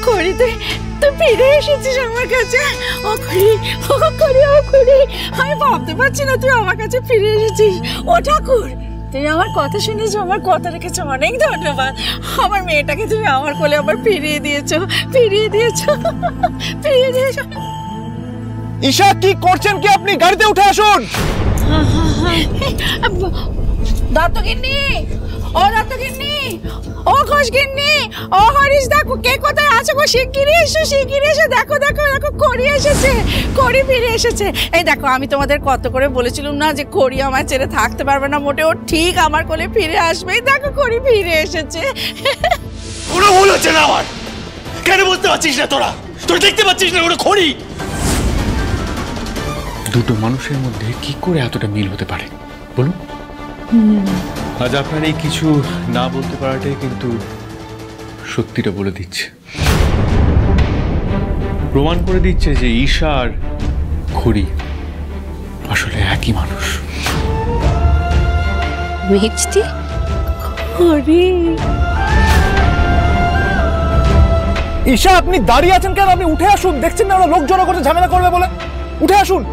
করি তুই তুই ফিরে এসেছিস আমার কাছে। ও করি আমি ভাবতে পারছি না তুই আমার কাছে ফিরে এসেছিস। ও ঠাকুর, তুই আমার কথা শুনেছো, আমার কথা রেখেছো, অনেক ধন্যবাদ। আমার মেয়েটাকে তুমি আমার কোলে আবার ফিরিয়ে দিয়েছো। ঈশা, কি করছেন কি আপনি? গাড়িতে উঠে আসুন। দত্তগিন্নি, ও দত্তগিন্নি, ও ঘোষগিন্নি, ও হরিশ, দেখো কে কোথায় আছে গো। শিগগিরই এসো, দেখো করি এসেছে, করি ফিরে এসেছে। এই দেখো, আমি তোমাদের কত করে বলেছিলাম না যে করি আমার ছেড়ে থাকতে পারবে না মোটে, ও ঠিক আমার কোলে ফিরে আসবে। দেখো করি ফিরে এসেছে। কোনো ভুল হচ্ছে না আমার? কেন বুঝতে পারছিস না তোরা? তোরা দেখতে পাচ্ছিস না ওরা খড়ি? দুটো মানুষের মধ্যে কি করে এতটা মিল হতে পারে বলুন? আজ আপনার এই কিছু না বলতে পারাটাই কিন্তু সত্যিটা বলে দিচ্ছে, প্রমাণ করে দিচ্ছে যে ঈশা আর খড়ি আসলে একই মানুষ। মিষ্টি খড়ি। ঈশা, আপনি দাঁড়িয়ে আছেন কেন? আপনি উঠে আসুন। দেখছেন না ওরা লোক জড়ো করতে, ঝামেলা করবে বলে? উঠে আসুন।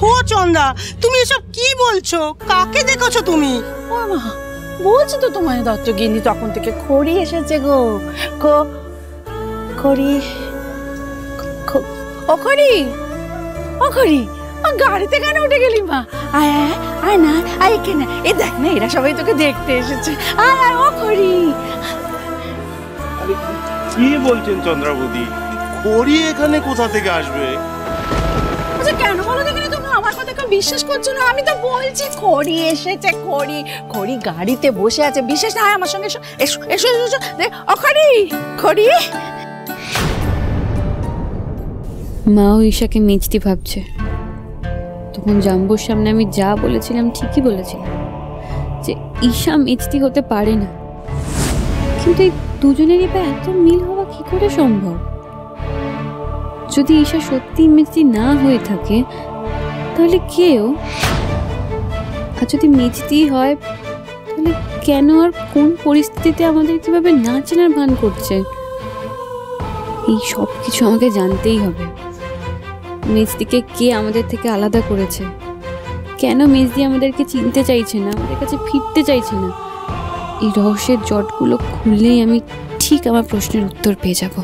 ও চন্দা, তুমি এসব কি বলছো? কাকে দেখেছো তুমি? ও মা, বলছি তো তোমায় দত্তগিন্নি, তখন থেকে খড়ি এসেছে গো। খড়ি, গাড়িতে কেন উঠে গেলি মা? আয় না, আয় এখানে। এই দেখ না, এরা সবাই তোকে দেখতে এসেছে। আয় ও খড়ি। কি বলছেন চন্দ্রাবতী? খড়ি এখানে কোথা থেকে আসবে? আচ্ছা কেন বলো দেখিনি, তুমি আমার কথা কেউ বিশ্বাস করছো না? আমি তো বলছি খড়ি এসেছে। খড়ি গাড়িতে বসে আছে, বিশ্বাস না হয় আমার সঙ্গে এসো। ও খড়ি। মাও ঈশাকে মিষ্টি ভাবছে। তখন জাম্বুর সামনে আমি যা বলেছিলাম ঠিকই বলেছিলাম যে ঈশা মিষ্টি হতে পারে না, কিন্তু এই দুজনেরই বা এত মিল হওয়া কি করে সম্ভব? যদি ঈশা সত্যি মিষ্টি না হয়ে থাকে তাহলে কেউ, আর যদি মিষ্টি হয় তাহলে কেন আর কোন পরিস্থিতিতে আমাদের কিভাবে না চেনার ভান করছে? এই সব কিছু আমাকে জানতেই হবে। মিষ্টিকে কে আমাদের থেকে আলাদা করেছে? কেন মিষ্টি আমাদেরকে চিনতে চাইছে না, আমাদের কাছে ফিরতে চাইছে না? এই রহস্যের জটগুলো খুললেই আমি ঠিক আমার প্রশ্নের উত্তর পেয়ে যাব।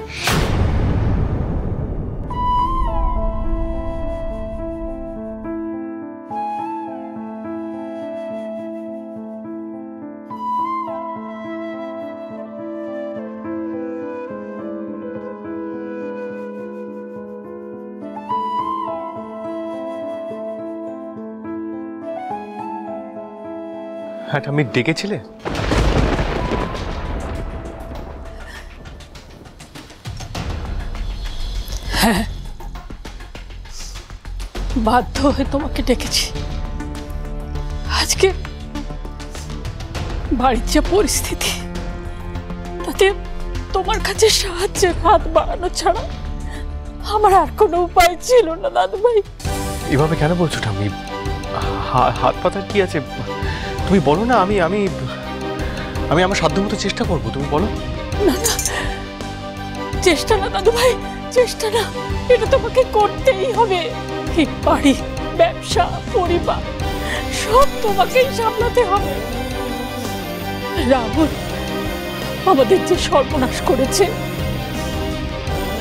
হ্যাঁ, আমি ডেকেছিলে? হ্যাঁ, বাধ্য হয়ে তোমাকে ডেকেছি। আজকে বাড়ির যে পরিস্থিতি, তাতে তোমার কাছে সাহায্যের হাত বাড়ানো ছাড়া আমার আর কোনো উপায় ছিল না দাদু ভাই। এভাবে কেন বলছো ঠাম্মি? হাত পাতার কি আছে? তুমি বলো না। আমি আমি আমি আমার সাধ্যমতো চেষ্টা করবো। তুমি বলো। না, চেষ্টা না দাদু ভাই, চেষ্টা না। এটা তোমাকে করতেই হবে। এই বাড়ি, ব্যবসা, পরিবার সব তোমাকেই সামলাতে হবে। রাহুল আমাদের যে সর্বনাশ করেছে,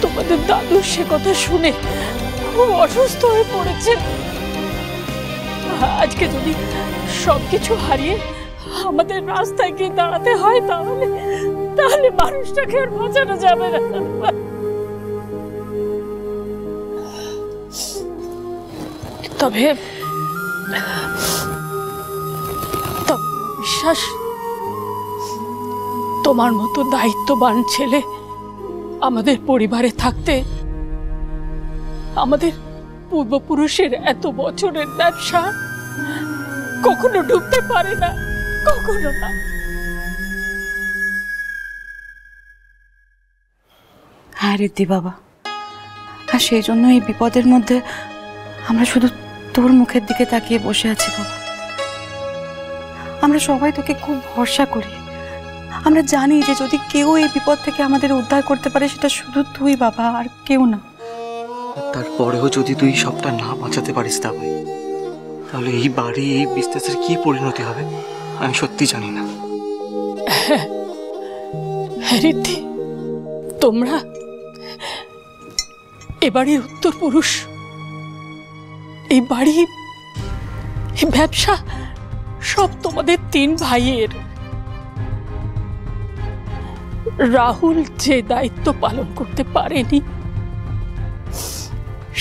তোমাদের দাদু সে কথা শুনে খুব অসুস্থ হয়ে পড়েছে। আজকে যদি সবকিছু হারিয়ে আমাদের রাস্তায় গিয়ে দাঁড়াতে হয়, তাহলে মানুষটাকে আর বাঁচানো যাবে না। তবে বিশ্বাস, তোমার মতো দায়িত্ববান ছেলে আমাদের পরিবারে থাকতে আমাদের পূর্বপুরুষের এত বছরের ব্যবসা কখনো ডুবতে পারে না, কখনো না। আরে দি বাবা, আর সেই জন্য এই বিপদের মধ্যে আমরা শুধু তোর মুখের দিকে তাকিয়ে বসে আছি বাবা। আমরা সবাই তোকে খুব ভরসা করি। আমরা জানি যে যদি কেউ এই বিপদ থেকে আমাদের উদ্ধার করতে পারে সেটা শুধু তুই বাবা, আর কেউ না। তারপরেও যদি তুই সবটা না বাঁচাতে পারিস তবে তাহলে এই বাড়ি, এই বিজনেসের কি পরিণতি হবে আমি সত্যি জানি না। হ্যাঁ রিদ্ধি, তোমরা এ বাড়ির উত্তর পুরুষ। এই বাড়ি, এই ব্যবসা সব তোমাদের 3 ভাইয়ের। রাহুল যে দায়িত্ব পালন করতে পারেনি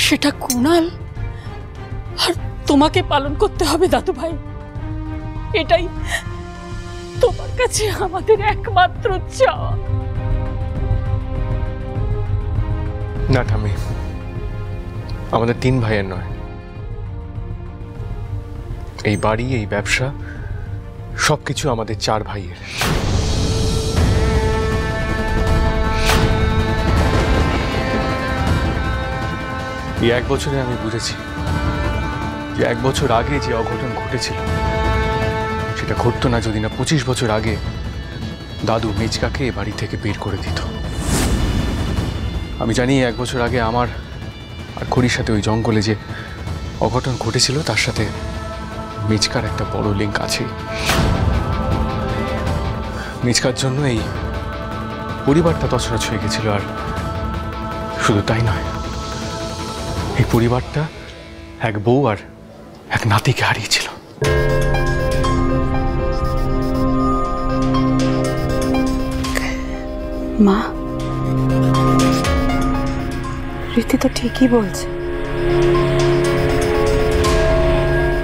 সেটা কুণাল আর তোমাকে পালন করতে হবে দাদু ভাই। এটাই তোমার কাছে আমাদের একমাত্র চাওয়া। না ঠাম্মি, আমাদের 3 ভাইয়ের নয়, এই বাড়ি, এই ব্যবসা সবকিছু আমাদের 4 ভাইয়ের। এই 1 বছরে আমি বুঝেছি যে 1 বছর আগে যে অঘটন ঘটেছিল সেটা ঘটতো না যদি না 25 বছর আগে দাদু মেজকাকে এ বাড়ি থেকে বের করে দিত। আমি জানি 1 বছর আগে আমার আর খড়ির সাথে ওই জঙ্গলে যে অঘটন ঘটেছিল তার সাথে মেজকার একটা বড় লিঙ্ক আছে। মেজকার জন্য এই পরিবারটা তছনছ হয়ে গেছিল। আর শুধু তাই নয়, এই পরিবারটা এক বউ আর এক নাতিকে হারিয়েছিল। মা, রীতি তো ঠিকই বলছে।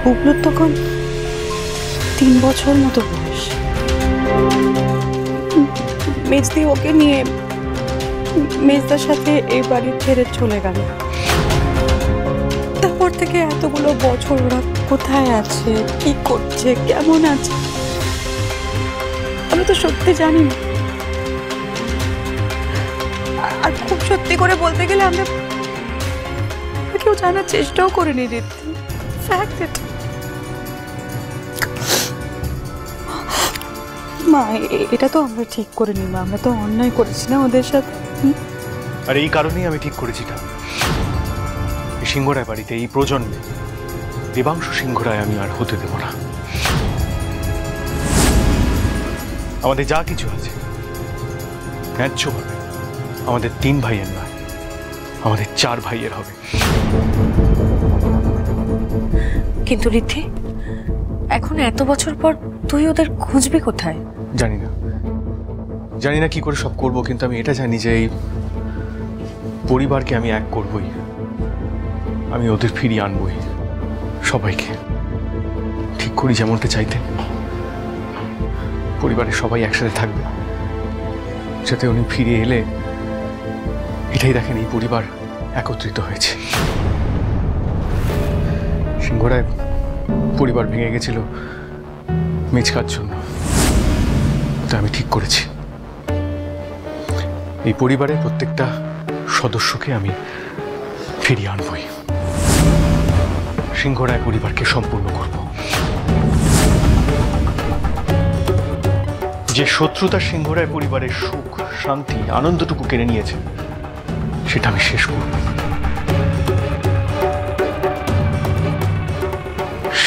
বুবলুর তখন 3 বছর মতো বয়স। মেজদি ওকে নিয়ে মেজদার সাথে এই বাড়ি ছেড়ে চলে গেল। তারপর থেকে এতগুলো বছর ওরা কোথায় আছে, কি করছে, কেমন আছে আমি তো সত্যি জানি না। আর খুব সত্যি করে বলতে গেলে আমরা কেউ জানার চেষ্টাও করিনি রীতি। ফ্যাক্ট এটা। মা, এটা তো আমরা ঠিক করিনি মা, আমরা তো অন্যায় করেছি না ওদের সাথে। আর এই কারণেই আমি ঠিক করেছি এই সিংহরায় বাড়িতে, এই প্রজন্মে দেবাংশু সিংহরায় আমি আর হতে দেব না। আমাদের যা কিছু আছে ন্যায্যভাবে আমাদের 3 ভাইয়ের নয়, আমাদের 4 ভাইয়ের হবে। কিন্তু রীতি, এখন এত বছর পর তুই ওদের খুঁজবি কোথায়? জানি না কি করে সব করব, কিন্তু আমি এটা জানি যে এই পরিবারকে আমি এক করবই। আমি ওদের ফিরিয়ে আনবই, সবাইকে। ঠিক করি যেমনটা চাইতেন, পরিবারের সবাই একসাথে থাকবে, যাতে উনি ফিরে এলে এটাই দেখেন এই পরিবার একত্রিত হয়েছে। সিংহরায় পরিবার ভেঙে গেছিল মেজকার জন্য, তো আমি ঠিক করেছি এই পরিবারের প্রত্যেকটা সদস্যকে আমি ফিরিয়ে আনবই। সিংহরায় পরিবারকে সম্পূর্ণ করব। যে শত্রুতা সিংহরায় পরিবারের সুখ, শান্তি, আনন্দটুকু কেড়ে নিয়েছে সেটা আমি শেষ করব।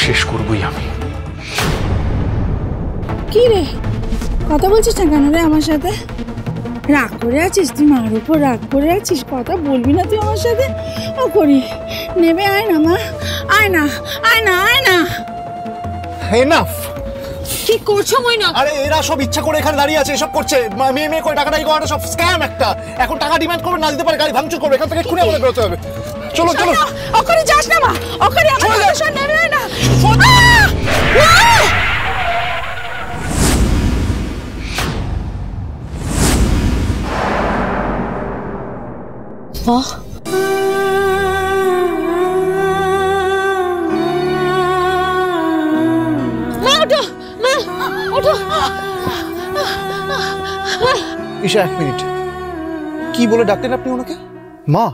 শেষ করবই আমি। কি রে, কথা বলছিস না কেন রে আমার সাথে? রাগ করে আছিস তুই? মার উপর রাগ করে আছিস? কথা বলবি না তুই আমার সাথে? ও করি নেবে, আয় না মা, আয় না, আয় না, আয় না। এনাফ! কি করছো মইনা? আরে এরা সব ইচ্ছা করে এখানে দাঁড়িয়ে আছে, এসব করছে, মেয়ে করে টাকাটাই করাটা সব স্ক্যাম একটা। এখন টাকা ডিমান্ড করবে, না দিতে পারে গাড়ি ভাঙচুর করবে। এখান থেকে খুঁড়ে আমাদের বেরোতে হবে। চলো চলো। ওখানে যাস না মা, ওখানে আমার কথা নেবে না। বাহ, ঈশা, 1 মিনিট। কি বলে ডাকলেন আপনি ওনাকে? মা?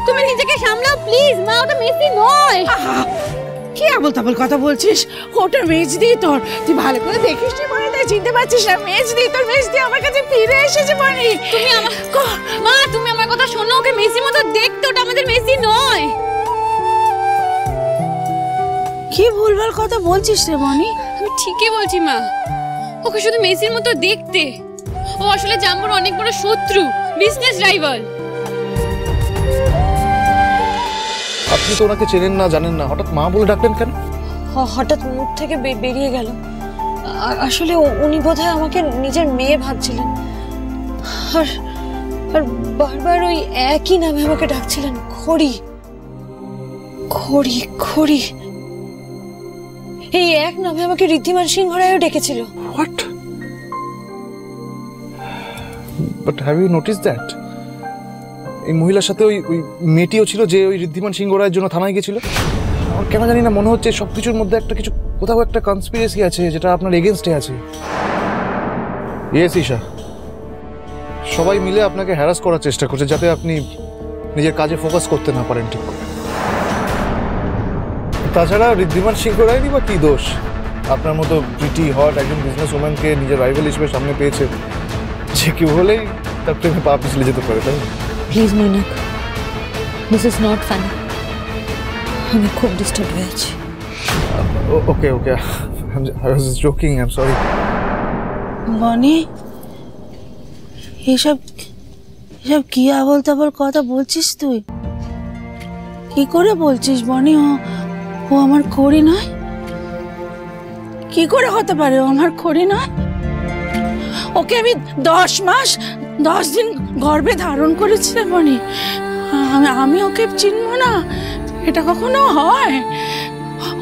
তুমি নিজেকে সামলাও প্লিজ মা, ওটা মেসি নয়। কি আবল তাবল কথা বলছিস? ওটা মেজদি তোর, তুই ভালো করে দেখিস নি বনি, তাই চিনতে পারছিস না? মেজদি তোর, মেজদি আমার কাছে ফিরে এসেছে বনি। তুমি আমার মা, তুমি আমার কথা শোনো, ওকে মেসির মতো দেখতে, ওটা আমাদের মেসি নয়। কি ভুলভাল কথা বলছিস রে বনি? আমি ঠিকই বলছি মা, ওকে শুধু মেসির মতো দেখতে। ও আসলে জাম্বোর অনেক বড় শত্রু, বিজনেস রাইভাল। আপনি তো ওনাকে চেনেন না, জানেন না, হঠাৎ মা বলে ডাকলেন কেন? হঠাৎ মুখ থেকে বেরিয়ে গেল। আসলে উনি বোধহয় আমাকে নিজের মেয়ে ভাবছিলেন, আর বারবার ওই একই নামে আমাকে ডাকছিলেন, খড়ি খড়ি খড়ি। এই এক নামে আমাকে ঋদ্ধিমান সিংহ রায়ও ডেকেছিল। What? But have you notice that এই মহিলার সাথে ওই মেয়েটিও ছিল যে ওই ঋদ্ধিমান সিংহ রায়ের জন্য থানায় গেছিল? আমার কেন জানি না মনে হচ্ছে সবকিছুর মধ্যে একটা কিছু, কোথাও একটা কনস্পিরেসি আছে যেটা আপনার এগেনস্টে আছে। ইয়েস ঈশা, সবাই মিলে আপনাকে হ্যারাস করার চেষ্টা করছে যাতে আপনি নিজের কাজে ফোকাস করতে না পারেন ঠিক করে। তাছাড়া ঋদ্ধিমান সিংহ রায়েরই বা কি দোষ? আপনার মতো প্রিটি হট একজন বিজনেস ওম্যানকে নিজের রাইভাল হিসেবে সামনে পেয়েছে, যে কেউ হলেই তার প্রেমে পা পিছলে যেতে পারে, তাই না? Please Mainak, this is not funny. আমি খুব ডিস্টার্ব হয়েছি। Okay okay, I was joking, I am sorry. Bonny, এসব কি আবল তাবল কথা বলছিস তুই? কি করে বলছিস বনি? ও আমার খড়ি নয়? কি করে হতে পারে ও আমার খড়ি নয়? ওকে আমি 10 মাস 10 দিন গর্ভে ধারণ করেছি বনি। আমি ওকে চিনব না? এটা কখনো হয়?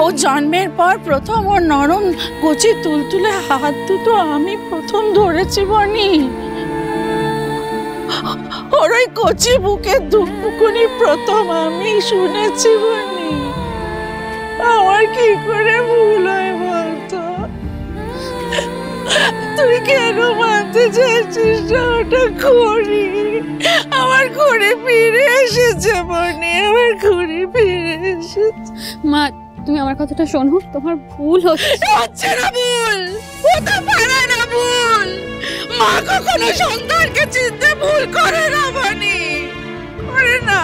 ও জন্মের পর প্রথম ওর নরম কচি তুলতুলে হাত দুটো আমি প্রথম ধরেছি বনি। ওর ওই কচি বুকে ধুকপুকুনি প্রথম আমি শুনেছি বনি। আমার কি করে ভুল হয় বলতো? তুই কেন মানতে চাইছিস না ওটা খড়ি? আমার খড়ি ফিরে এসেছে বনি, আমার খড়ি ফিরে এসেছে। মা, তুমি আমার কথাটা শোনো, তোমার ভুল হচ্ছে না। ভুল হতে পারে না, ভুল। মা কখনো সন্তানকে চিনতে ভুল করে না বনি, করে না।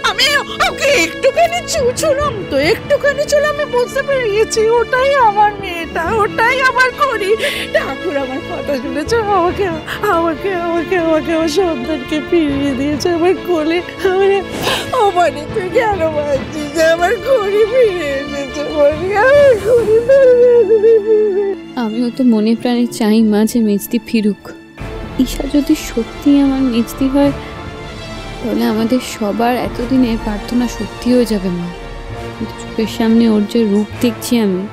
আমি ওকে একটুখানি ছুঁলাম তো, একটুখানি ছুঁলে আমি বুঝতে পেরেছি ওটাই আমার মেয়েটা, ওটাই আমার খড়ি। ঠাকুর আমার কথা শুনেছে, আমাকে আমাকে আমাকে আমাকে আমার সন্তানকে ফিরিয়ে দিয়েছে আমার কোলে। ও বনি, তুই কেন ভাবছিস যে আমার খড়ি ফিরে এসেছে বনি? আমার খড়ি আমিও তো মনে প্রাণে চাই মা যে মেজদি ফিরুক। ঈশা যদি সত্যি আমার মেজদি হয় তাহলে আমাদের সবার এতদিনের প্রার্থনা সত্যি হয়ে যাবে মা। কিন্তু চোখের সামনে ওর যে রূপ দেখছি আমি,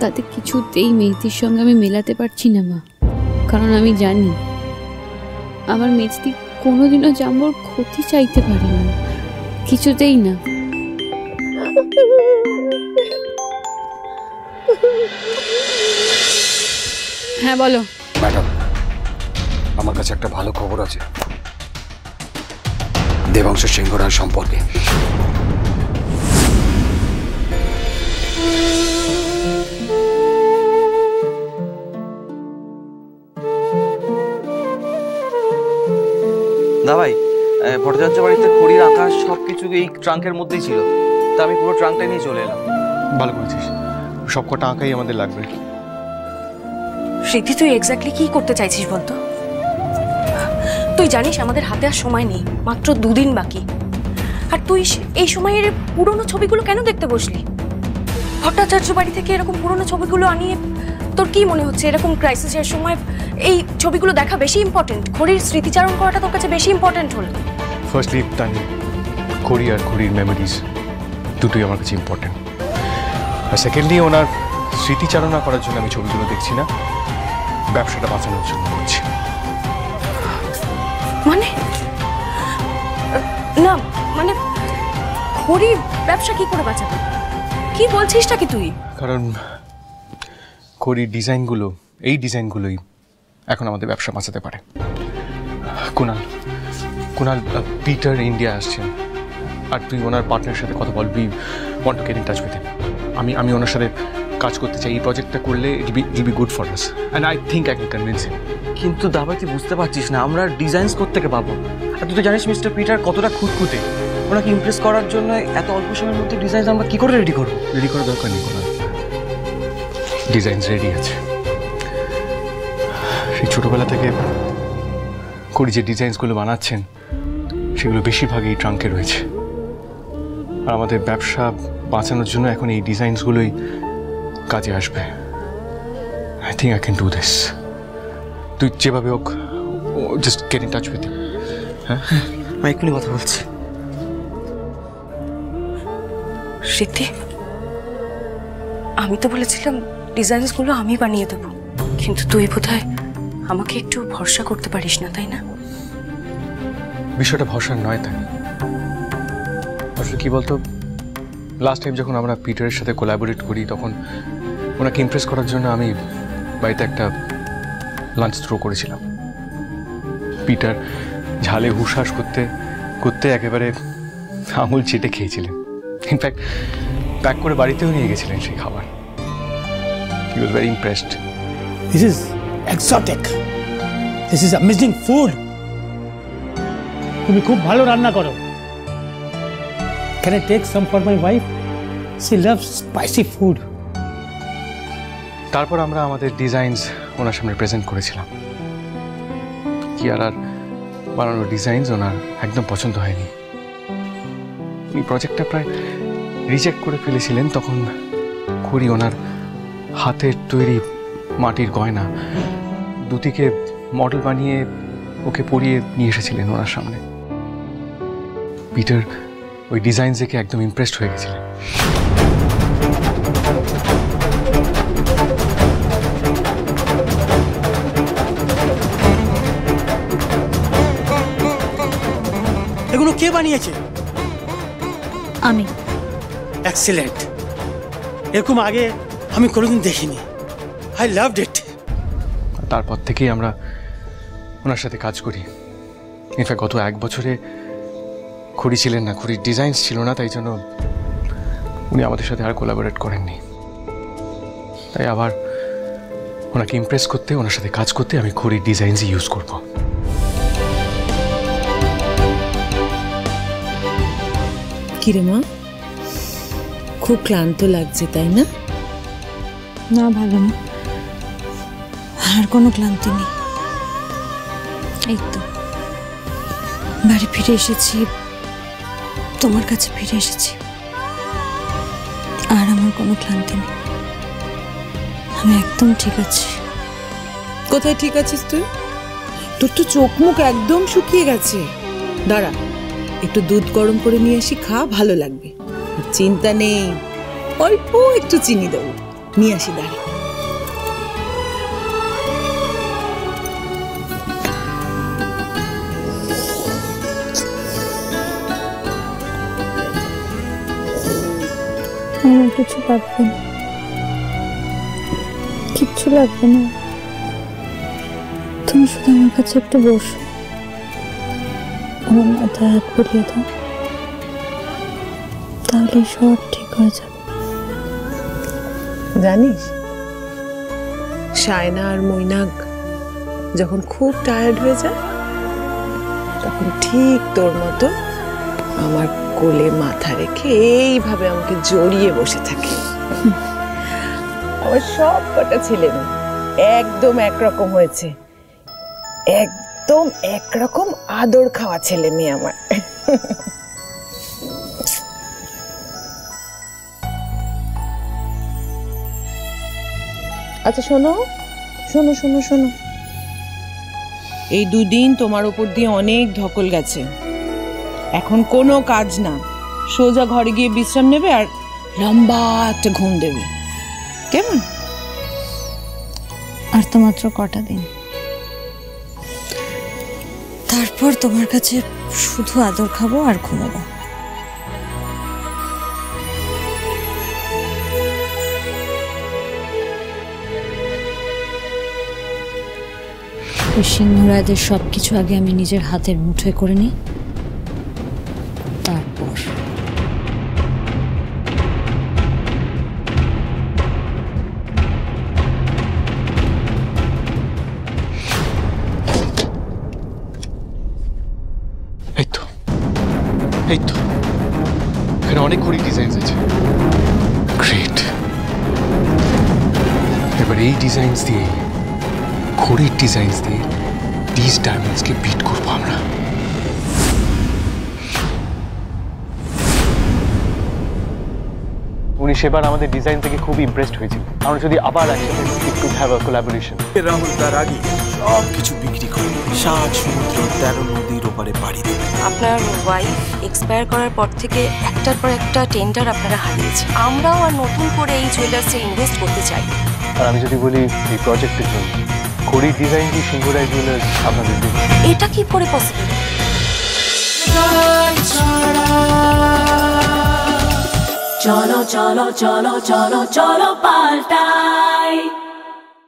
তাতে কিছুতেই মেজদির সঙ্গে আমি মেলাতে পারছি না মা। কারণ আমি জানি আমার মেজদি কোনোদিনও জাম্বোর ক্ষতি চাইতে পারে না, কিছুতেই না। হ্যাঁ বলো। ম্যাডাম, আমার কাছে একটা ভালো খবর আছে দেবাংশ সিংহ রায় সম্পর্কে। দা ভাই, ভট্টাচার্য বাড়িতে খড়ির আকাশ সবকিছু এই ট্রাঙ্কের মধ্যেই ছিল, তা আমি পুরো ট্রাঙ্কটা নিয়ে চলে এলাম। ভালো করেছিস, সব কটা আঁকাই আমাদের লাগবে। স্মৃতি, তুই এক্স্যাক্টলি কি করতে চাইছিস বলতো? তুই জানিস আমাদের হাতে আর সময় নেই, মাত্র 2 দিন বাকি। আর তুই এই সময়ের পুরনো ছবিগুলো কেন দেখতে বসলি? ভট্টাচার্য বাড়ি থেকে এরকম পুরনো ছবিগুলো আনিয়ে তোর কি মনে হচ্ছে এরকম ক্রাইসিসের সময় এই ছবিগুলো দেখা বেশি ইম্পর্টেন্ট? খড়ির স্মৃতিচারণ করাটা তোর কাছে বেশি ইম্পর্টেন্ট হল? ফার্স্টলি তানি, খড়ি আর খড়ির মেমোরিজ দুটোই আমার কাছে ইম্পর্টেন্ট। আর সেকেন্ডলি ওনার স্মৃতিচারণা করার জন্য আমি ছবিগুলো দেখছি না, ব্যবসাটা বাঁচানোর জন্য করছি। মানে না, মানে খড়ি ব্যবসা কি করে বাঁচাবে? কি বলছিসটা কি তুই? কারণ খড়ির ডিজাইনগুলো, এই ডিজাইনগুলোই এখন আমাদের ব্যবসা বাঁচাতে পারে। কুনাল কুনাল পিটার ইন্ডিয়া আসছেন, আর তুই ওনার পার্টনারের সাথে কথা বল। We want to get in touch with him. আমি ওনার সাথে কাজ করতে চাই। এই প্রজেক্টটা করলে it be good for us and I think I can convince him. কিন্তু দাবাই তুই বুঝতে পারছিস না, আমরা ডিজাইনস কোত্থেকে পাবো? আর তুই তো জানিস মিস্টার পিটার কতটা খুঁতখুঁতে। ওনাকে ইমপ্রেস করার জন্য এত অল্প সময়ের মধ্যে ডিজাইন আমরা কি করে রেডি করবো? রেডি করার দরকার নেই কুনাল, ডিজাইনস রেডি আছে। সেই ছোটোবেলা থেকে করি যে ডিজাইনসগুলো বানাচ্ছেন সেগুলো বেশিরভাগই এই ট্রাঙ্কে রয়েছে। আর আমাদের ব্যবসা বাঁচানোর জন্য এখন এই ডিজাইনসগুলোই কাজে আসবে। I think I can do this. তুই যেভাবে হোক just get in touch with হিম। হ্যাঁ, আমি এক্ষুনি কথা বলছি। সিদ্ধি, আমি তো বলেছিলাম ডিজাইনসগুলো আমি বানিয়ে দেবো, কিন্তু তুই বোধহয় আমাকে একটু ভরসা করতে পারিস না, তাই না? বিষয়টা ভরসার নয় তাই। আসলে কি বলতো, লাস্ট টাইম যখন আমরা পিটারের সাথে কোলাবোরেট করি তখন ওনাকে ইমপ্রেস করার জন্য আমি বাড়িতে একটা লাঞ্চ থ্রো করেছিলাম। পিটার ঝালে হুশাস করতে করতে একেবারে আঙুল চেটে খেয়েছিলেন। ইনফ্যাক্ট প্যাক করে বাড়িতেও নিয়ে গেছিলেন সেই খাবার। He was very impressed. This is exotic, this is amazing food. তুমি খুব ভালো রান্না করো। Can I take some for my wife? She loves spicy food. তারপর আমরা আমাদের ডিজাইনস ওনার সামনে প্রেজেন্ট করেছিলাম। কি আর বানানোর ডিজাইনস ওনার একদম পছন্দ হয়নি। এই প্রজেক্টটা প্রায় রিজেক্ট করে ফেলেছিলেন। তখন করি ওনার হাতের তৈরি মাটির গয়না দুটিকে মডেল বানিয়ে ওকে পরিয়ে নিয়ে এসেছিলেন ওনার সামনে। পিটার ওই ডিজাইন দেখে একদম ইমপ্রেসড হয়ে গেছিলেন। এগুলো কে বানিয়েছে? আমি। এক্সিলেন্ট, এরকম আগে আমি কোনোদিন দেখিনি। I loved it. তারপর থেকেই আমরা ওনার সাথে কাজ করি। ইনফ্যাক্ট গত 1 বছরে খুঁড়ি ছিলেন না, খুঁড়ির ডিজাইনস ছিল না, তাই জন্য উনি আমাদের সাথে আর কোলাবোরেট করেননি। তাই আবার ওনাকে ইমপ্রেস করতে, ওনার সাথে কাজ করতে আমি খুঁড়ির ডিজাইনসই ইউজ করব। কিরে মা, খুব ক্লান্ত লাগছে তাই না? না ভালো না, আর কোনো ক্লান্তি নেই। এই তো বাড়ি ফিরে এসেছি, তোমার কাছে ফিরে এসেছি, আর আমার কোনো ক্লান্তি নেই। আমি একদম ঠিক আছি। কোথায় ঠিক আছিস তুই? তোর তো চোখ মুখ একদম শুকিয়ে গেছে। দাঁড়া, একটু দুধ গরম করে নিয়ে আসি, খা, ভালো লাগবে। চিন্তা নেই, অল্প একটু চিনি দেবো, নিয়ে আসি। দাঁড়া, আমার কিছু লাগবে না, কিচ্ছু লাগবে না। তুমি শুধু আমার কাছে একটু বসো, আমার মাথায় হাত বুলিয়ে দাও, তাহলে সব ঠিক হয়ে যাবে। জানিস, সায়না আর মৈনাক যখন খুব টায়ার্ড হয়ে যায় তখন ঠিক তোর মতো আমার কোলে মাথা রেখে এইভাবে আমাকে জড়িয়ে বসে থাকে। আমার সব কটা ছেলে মেয়ে একদম একরকম হয়েছে, একদম একরকম আদর খাওয়া ছেলে মেয়ে আমার। আচ্ছা শোনো শোনো শোনো শোনো, এই 2 দিন তোমার উপর দিয়ে অনেক ধকল গেছে। এখন কোনো কাজ না, সোজা ঘরে গিয়ে বিশ্রাম নেবে আর লম্বা একটা ঘুম দেবে, কেমন? আর তো মাত্র কটা দিন, তারপর তোমার কাছে শুধু আদর খাবো আর ঘুমাবো। ওই সিংহরায়দের সব কিছু আগে আমি নিজের হাতের মুঠোয় করে নিই, তারপর এই তো এখানে অনেক ঘড়ি ডিজাইন আছে। গ্রেট। এবার এই ডিজাইনস দিয়ে, ঘড়ির ডিজাইনস দিয়ে দিস ডায়মন্ডসকে বিট করবো আমরা। উনি সেবার আমাদের ডিজাইন থেকে খুব ইমপ্রেসড হয়েছিল। আমরা যদি আবার একসাথে it could have a collaboration. Rahul তার আগে সব কিছু বিক্রি করে 7 সমুদ্র 13 নদীর ওপারে পাড়ি দেবে। আপনার ওয়াইফ এক্সপায়ার করার পর থেকে একটার পর একটা টেন্ডার আপনারা হারিয়েছে। আমরাও আর নতুন করে এই জুয়েলার্সে ইনভেস্ট করতে চাই। আর আমি যদি বলি এই প্রজেক্টের জন্য ঘড়ির ডিজাইন দিয়ে সিংহরায় জুয়েলার্স আপনাদের দেবে, এটা কি করে পসিবল? চলো চলো চলো চলো চলো পাল্টাই।